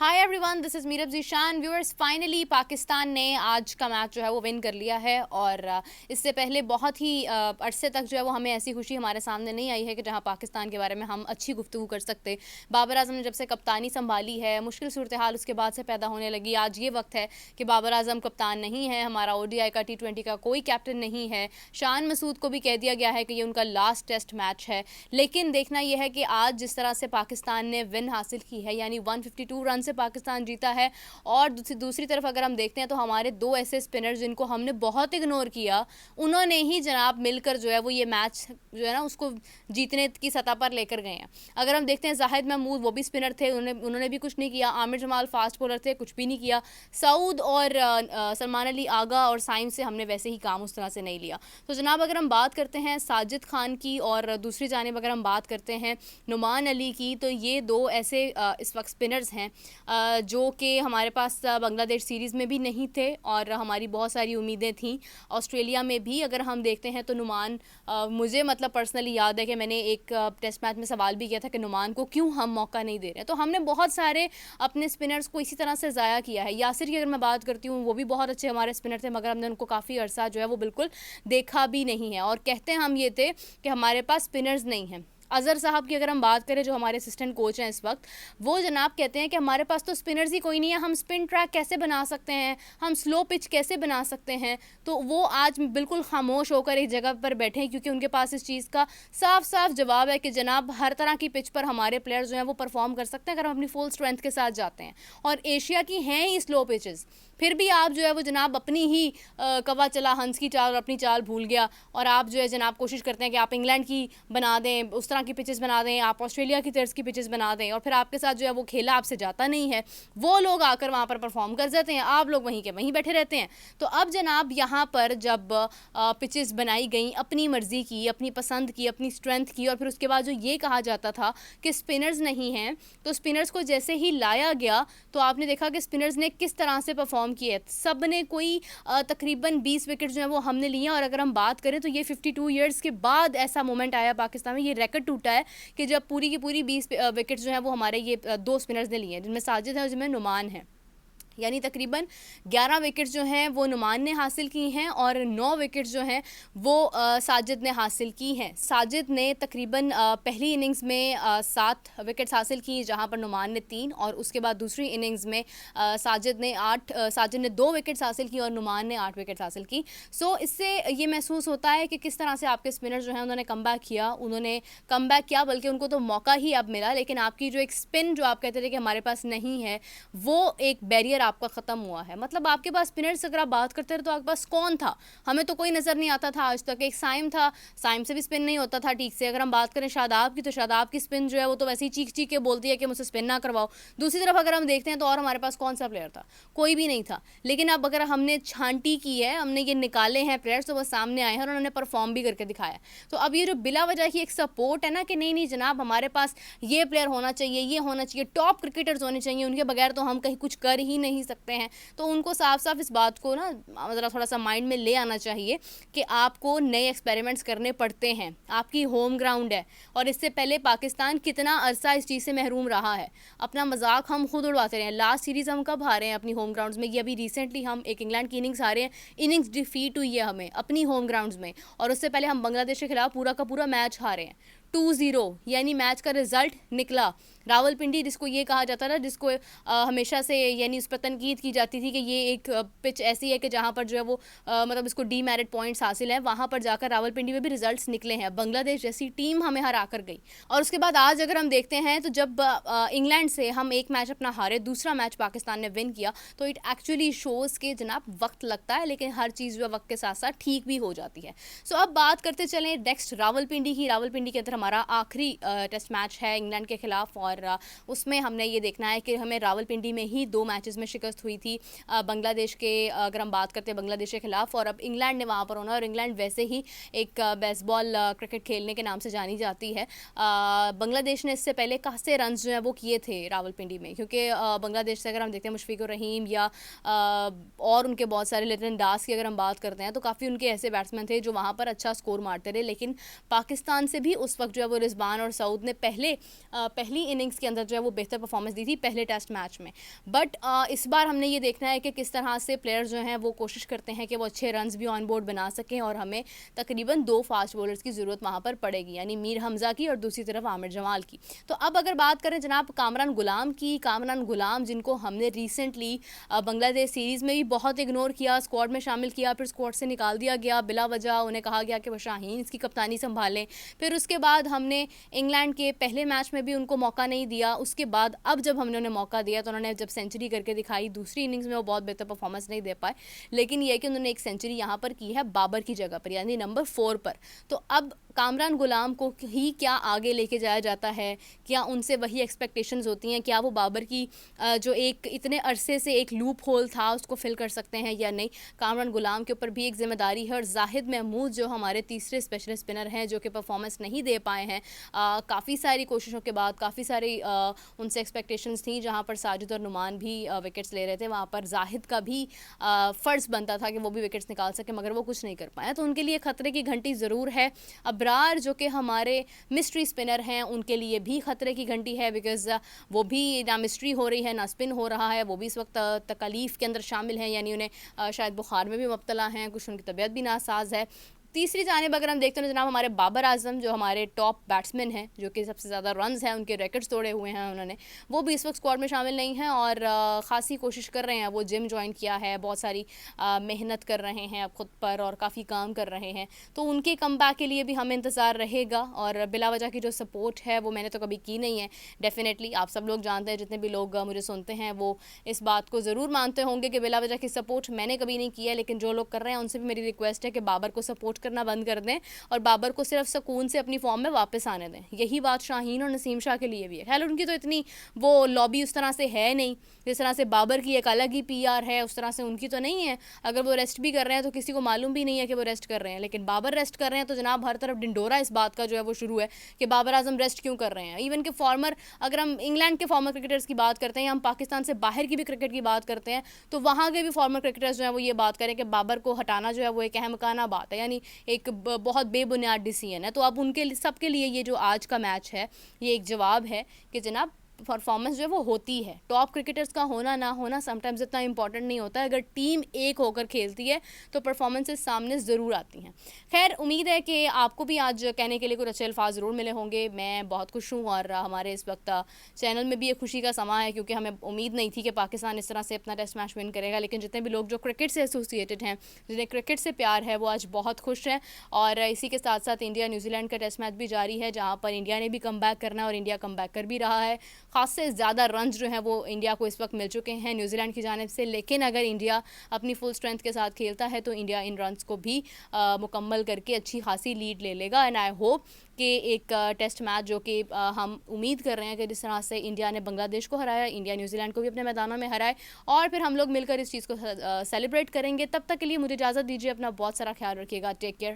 Hi everyone, this is Meerab Zeeshan. Viewers, finally Pakistan ने आज का मैच जो है वो विन कर लिया है और इससे पहले बहुत ही अरसे तक जो है वो हमें ऐसी खुशी हमारे सामने नहीं आई है कि जहां पाकिस्तान के बारे में हम अच्छी गुफ्तगू कर सकते। बाबर आजम ने जब से कप्तानी संभाली है, मुश्किल सूरत हाल उसके बाद से पैदा होने लगी। आज ये वक्त है कि बाबर आजम कप्तान नहीं है, हमारा ODI का T20 का कोई कैप्टन नहीं है। शान मसूद को भी कह दिया गया है कि ये उनका लास्ट टेस्ट मैच है। लेकिन देखना यह है कि आज जिस तरह से पाकिस्तान ने विन हासिल की है, यानी 152 रन से पाकिस्तान जीता है। और दूसरी तरफ अगर हम देखते हैं तो हमारे दो ऐसे स्पिनर जिनको हमने बहुत इग्नोर किया, उन्होंने ही जनाब मिलकर जो है वो ये मैच जो है ना उसको जीतने की सतह पर लेकर गए हैं। अगर हम देखते हैं जाहिद महमूद, वो भी स्पिनर थे, उन्होंने भी कुछ नहीं किया। आमिर जमाल फास्ट बॉलर थे, कुछ भी नहीं किया। सऊद और सलमान अली आगा और साइम से हमने वैसे ही काम उस तरह से नहीं लिया। तो जनाब अगर हम बात करते हैं साजिद खान की और दूसरी जानिब अगर हम बात करते हैं नुमान अली की, तो ये दो ऐसे इस वक्त स्पिनर्स हैं जो कि हमारे पास बांग्लादेश सीरीज़ में भी नहीं थे और हमारी बहुत सारी उम्मीदें थीं ऑस्ट्रेलिया में भी। अगर हम देखते हैं तो नुमान, मुझे मतलब पर्सनली याद है कि मैंने एक टेस्ट मैच में सवाल भी किया था कि नुमान को क्यों हम मौका नहीं दे रहे हैं। तो हमने बहुत सारे अपने स्पिनर्स को इसी तरह से ज़ाया किया है। यासिर की अगर मैं बात करती हूँ, वो भी बहुत अच्छे हमारे स्पिनर थे, मगर हमने उनको काफ़ी अरसा जो है वो बिल्कुल देखा भी नहीं है। और कहते हैं हम ये थे कि हमारे पास स्पिनर्स नहीं हैं। अज़हर साहब की अगर हम बात करें, जो हमारे असिस्टेंट कोच हैं इस वक्त, वो जनाब कहते हैं कि हमारे पास तो स्पिनर्स ही कोई नहीं है, हम स्पिन ट्रैक कैसे बना सकते हैं, हम स्लो पिच कैसे बना सकते हैं। तो वो आज बिल्कुल खामोश होकर एक जगह पर बैठे हैं, क्योंकि उनके पास इस चीज़ का साफ साफ जवाब है कि जनाब हर तरह की पिच पर हमारे प्लेयर्स जो हैं वो परफॉर्म कर सकते हैं अगर हम अपनी फुल स्ट्रेंथ के साथ जाते हैं। और एशिया की हैं ही स्लो पिचेस, फिर भी आप जो है वो जनाब अपनी ही कवा चला हंस की चाल और अपनी चाल भूल गया, और आप जो है जनाब कोशिश करते हैं कि आप इंग्लैंड की बना दें, उस तरह की पिचेस बना दें, आप ऑस्ट्रेलिया की तर्ज की पिचेस बना दें, और फिर आपके साथ जो है वो खेला आपसे जाता नहीं है। वो लोग आकर वहाँ पर परफॉर्म कर जाते हैं, आप लोग वहीं के वहीं बैठे रहते हैं। तो अब जनाब यहाँ पर जब पिचेस बनाई गई, अपनी मर्ज़ी की, अपनी पसंद की, अपनी स्ट्रेंथ की, और फिर उसके बाद जो ये कहा जाता था कि स्पिनर्स नहीं हैं, तो स्पिनर्स को जैसे ही लाया गया तो आपने देखा कि स्पिनर्स ने किस तरह से परफॉर्म किए। सब ने कोई तकरीबन 20 विकेट जो है वो हमने लिए। और अगर हम बात करें तो ये 52 ईयर्स के बाद ऐसा मोमेंट आया पाकिस्तान में, ये रिकॉर्ड टूटा है कि जब पूरी की पूरी 20 विकेट जो है वो हमारे ये दो स्पिनर्स ने लिए हैं, जिनमें साजिद है और जिनमें नुमान है। यानी तकरीबन 11 विकेट्स जो हैं वो नुमान ने हासिल की हैं और 9 विकेट्स जो हैं वो साजिद ने हासिल की हैं। साजिद ने तकरीबन पहली इनिंग्स में 7 विकेट्स हासिल की, जहां पर नुमान ने 3, और उसके बाद दूसरी इनिंग्स में साजिद ने 2 विकेट्स हासिल की और नुमान ने 8 विकेट्स हासिल की। सो इससे ये महसूस होता है कि किस तरह से आपके स्पिनर जो हैं उन्होंने कम बैक किया, बल्कि उनको तो मौका ही अब मिला, लेकिन आपकी जो एक स्पिन जो आप कहते थे कि हमारे पास नहीं है, वो एक बैरियर आपका ख़त्म हुआ है। मतलब आपके पास स्पिनर्स अगर आप बात करते रहे तो आपके पास कौन था, हमें तो कोई नज़र नहीं आता था आज तक। एक साइम था, साइम से भी स्पिन नहीं होता था ठीक से। अगर हम बात करें शादाब की, तो शादाब की स्पिन जो है वो तो वैसे ही चीख चीख के बोलती है कि मुझसे स्पिन ना करवाओ। दूसरी तरफ अगर हम देखते हैं तो और हमारे पास कौन सा प्लेयर था, कोई भी नहीं था। लेकिन अब अगर हमने छांटी की है, हमने ये निकाले हैं प्लेयर्स, तो वो सामने आए हैं और उन्होंने परफॉर्म भी करके दिखाया। तो अब ये जो बिला वजह की एक सपोर्ट है ना कि नहीं नहीं जनाब हमारे पास ये प्लेयर होना चाहिए, ये होना चाहिए, टॉप क्रिकेटर्स होने चाहिए, उनके बगैर तो हम कहीं कुछ कर ही नहीं सकते हैं। तो उनको साफ साफ इस बात को ना मतलब थोड़ा सा माइंड में ले आना चाहिए कि आपको नए एक्सपेरिमेंट्स करने पड़ते हैं। आपकी होम ग्राउंड है, और इससे पहले पाकिस्तान कितना अरसा इस चीज़ से महरूम रहा है। अपना मजाक हम खुद उड़वाते रहे हैं। लास्ट सीरीज़ हम कब हारे हैं अपनी होम ग्राउंड्स में? ये अभी रिसेंटली हम एक इंग्लैंड की इनिंग्स हारे हैं, इनिंग्स डिफीट हुई है हमें अपनी होम ग्राउंड्स में। और उससे पहले हम बांग्लादेश के खिलाफ पूरा का पूरा मैच हारे हैं 2-0, यानी मैच का रिजल्ट निकला। रावलपिंडी, जिसको ये कहा जाता था, जिसको हमेशा से यानी उस पर तनकीद की जाती थी कि ये एक पिच ऐसी है कि जहाँ पर जो है वो मतलब इसको डीमेरिट पॉइंट्स हासिल हैं, वहाँ पर जाकर रावलपिंडी में भी रिजल्ट्स निकले हैं। बांग्लादेश जैसी टीम हमें हरा कर गई। और उसके बाद आज अगर हम देखते हैं तो जब इंग्लैंड से हम एक मैच अपना हारे, दूसरा मैच पाकिस्तान ने विन किया, तो इट एक्चुअली शोज़ के जनाब वक्त लगता है, लेकिन हर चीज़ जो वक्त के साथ साथ ठीक भी हो जाती है। सो अब बात करते चलें नेक्स्ट रावलपिंडी की। रावलपिंडी के अंदर हमारा आखिरी टेस्ट मैच है इंग्लैंड के खिलाफ, और उसमें हमने ये देखना है कि हमें रावलपिंडी में ही 2 मैचेस में शिकस्त हुई थी बांग्लादेश के, अगर हम बात करते हैं बांग्लादेश के खिलाफ, और अब इंग्लैंड ने वहाँ पर होना। और इंग्लैंड वैसे ही एक बेसबॉल क्रिकेट खेलने के नाम से जानी जाती है। बांग्लादेश ने इससे पहले खासे रन जो है वो किए थे रावलपिंडी में, क्योंकि बांग्लादेश से अगर हम देखते हैं मुशफिकुर रहीम या और उनके बहुत सारे, लिटन दास की अगर हम बात करते हैं, तो काफ़ी उनके ऐसे बैट्समैन थे जो वहाँ पर अच्छा स्कोर मारते रहे। लेकिन पाकिस्तान से भी उस वक्त जो है वो रिजवान और सऊद ने पहली इनिंग्स के अंदर जो है वो बेहतर परफॉर्मेंस दी थी पहले टेस्ट मैच में। बट इस बार हमने ये देखना है कि किस तरह से प्लेयर्स जो हैं वो कोशिश करते हैं कि वो अच्छे रन्स भी ऑन बोर्ड बना सकें, और हमें तकरीबन 2 फास्ट बॉलर्स की ज़रूरत वहाँ पर पड़ेगी, यानी मीर हमज़ा की और दूसरी तरफ आमिर जमाल की। तो अब अगर बात करें जनाब कामरान गुलाम की, कामरान गुलाम जिनको हमने रिसेंटली बांग्लादेश सीरीज़ में भी बहुत इग्नोर किया, स्क्वाड में शामिल किया, फिर स्क्वाड से निकाल दिया गया बिला वजह, उन्हें कहा गया कि वो शाहीन इसकी कप्तानी संभालें। फिर उसके बाद हमने इंग्लैंड के पहले मैच में भी उनको मौका नहीं दिया। उसके बाद अब जब हमने उन्हें मौका दिया तो उन्होंने जब सेंचुरी करके दिखाई, दूसरी इनिंग्स में वो बहुत बेहतर परफॉर्मेंस नहीं दे पाए, लेकिन यह कि उन्होंने एक सेंचुरी यहाँ पर की है बाबर की जगह पर, यानी नंबर 4 पर। तो अब कामरान गुलाम को ही क्या आगे लेके जाया जाता है, क्या उनसे वही एक्सपेक्टेशंस होती हैं, क्या वो बाबर की जो एक इतने अरसे से एक लूप होल था उसको फिल कर सकते हैं या नहीं। कामरान गुलाम के ऊपर भी एक जिम्मेदारी है, और जाहिद महमूद जो हमारे तीसरे स्पेशलिस्ट स्पिनर हैं जो कि परफॉर्मेंस नहीं दे पाए हैं, काफ़ी सारी कोशिशों के बाद, काफ़ी सारी उनसे एक्सपेक्टेशंस थी, जहाँ पर साजिद और नुमान भी विकेट्स ले रहे थे, वहाँ पर जाहिद का भी फ़र्ज़ बनता था कि वो भी विकेट्स निकाल सके, मगर वो कुछ नहीं कर पाया। तो उनके लिए खतरे की घंटी ज़रूर है। अबरार जो कि हमारे मिस्ट्री स्पिनर हैं, उनके लिए भी खतरे की घंटी है, बिकॉज़ वो भी ना मिस्ट्री हो रही है ना स्पिन हो रहा है, वो भी इस वक्त तकलीफ़ के अंदर शामिल हैं, यानी उन्हें शायद बुखार में भी मुब्तला हैं, कुछ उनकी तबीयत भी नासाज है। तीसरी जानिब अगर हम देखते हैं जनाब हमारे बाबर आजम जो हमारे टॉप बैट्समैन हैं, जो कि सबसे ज़्यादा रन्स हैं, उनके रिकॉर्ड्स तोड़े हुए हैं उन्होंने, वो भी इस वक्त स्क्वाड में शामिल नहीं हैं, और ख़ासी कोशिश कर रहे हैं। वो जिम ज्वाइन किया है, बहुत सारी मेहनत कर रहे हैं अब ख़ुद पर, और काफ़ी काम कर रहे हैं। तो उनके कमबैक के लिए भी हमें इंतज़ार रहेगा, और बिला वजह की जो सपोर्ट है वो मैंने तो कभी की नहीं है। डेफिनेटली आप सब लोग जानते हैं, जितने भी लोग मुझे सुनते हैं वो इस बात को ज़रूर मानते होंगे कि बिला वजह की सपोर्ट मैंने कभी नहीं की है, लेकिन जो लोग कर रहे हैं उनसे भी मेरी रिक्वेस्ट है कि बाबर को सपोर्ट करना बंद कर दें और बाबर को सिर्फ सुकून से अपनी फॉर्म में वापस आने दें। यही बात शाहीन और नसीम शाह के लिए भी है। खैर उनकी तो इतनी वो लॉबी उस तरह से है नहीं, जिस तरह से बाबर की एक अलग ही पीआर है, उस तरह से उनकी तो नहीं है। अगर वो रेस्ट भी कर रहे हैं तो किसी को मालूम भी नहीं है कि वो रेस्ट कर रहे हैं, लेकिन बाबर रेस्ट कर रहे हैं तो जनाब हर तरफ डिंडोरा इस बात का जो है वो शुरू है कि बाबर आजम रेस्ट क्यों कर रहे हैं। इवन के फॉर्मर, अगर हम इंग्लैंड के फॉर्मर क्रिकेटर्स की बात करते हैं, या हम पाकिस्तान से बाहर की भी क्रिकेट की बात करते हैं, तो वहाँ के भी फॉर्मर क्रिकेटर्स जो है वो ये बात करें कि बाबर को हटाना जो है वो एक अहमकाना बात है, यानी एक बहुत बेबुनियाद डिसीजन है। तो अब उनके सबके लिए ये जो आज का मैच है ये एक जवाब है कि जनाब परफॉर्मेंस जो है वो होती है। टॉप क्रिकेटर्स का होना ना होना समटाइम्स इतना इंपॉर्टेंट नहीं होता है, अगर टीम एक होकर खेलती है तो परफॉर्मेंसेस सामने ज़रूर आती हैं। खैर उम्मीद है कि आपको भी आज कहने के लिए कुछ अच्छे अल्फाज ज़रूर मिले होंगे। मैं बहुत खुश हूँ, और हमारे इस वक्त चैनल में भी एक खुशी का समा है, क्योंकि हमें उम्मीद नहीं थी कि पाकिस्तान इस तरह से अपना टेस्ट मैच विन करेगा, लेकिन जितने भी लोग जो क्रिकेट से एसोसिएटेड हैं, जिन्हें क्रिकेट से प्यार है, वो आज बहुत खुश हैं। और इसी के साथ साथ इंडिया न्यूजीलैंड का टेस्ट मैच भी जारी है, जहाँ पर इंडिया ने भी कम बैक करना है, और इंडिया कम बैक कर भी रहा है। ख़ास से ज़्यादा रन्स जो हैं वो इंडिया को इस वक्त मिल चुके हैं न्यूजीलैंड की जानिब से, लेकिन अगर इंडिया अपनी फुल स्ट्रेंथ के साथ खेलता है तो इंडिया इन रन्स को भी मुकम्मल करके अच्छी खासी लीड ले लेगा। एंड आई होप कि एक टेस्ट मैच जो कि हम उम्मीद कर रहे हैं कि जिस तरह से इंडिया ने बांग्लादेश को हराया, इंडिया न्यूजीलैंड को भी अपने मैदानों में हराए, और फिर हम लोग मिलकर इस चीज़ को सेलिब्रेट करेंगे। तब तक के लिए मुझे इजाज़त दीजिए, अपना बहुत सारा ख्याल रखिएगा। Take care.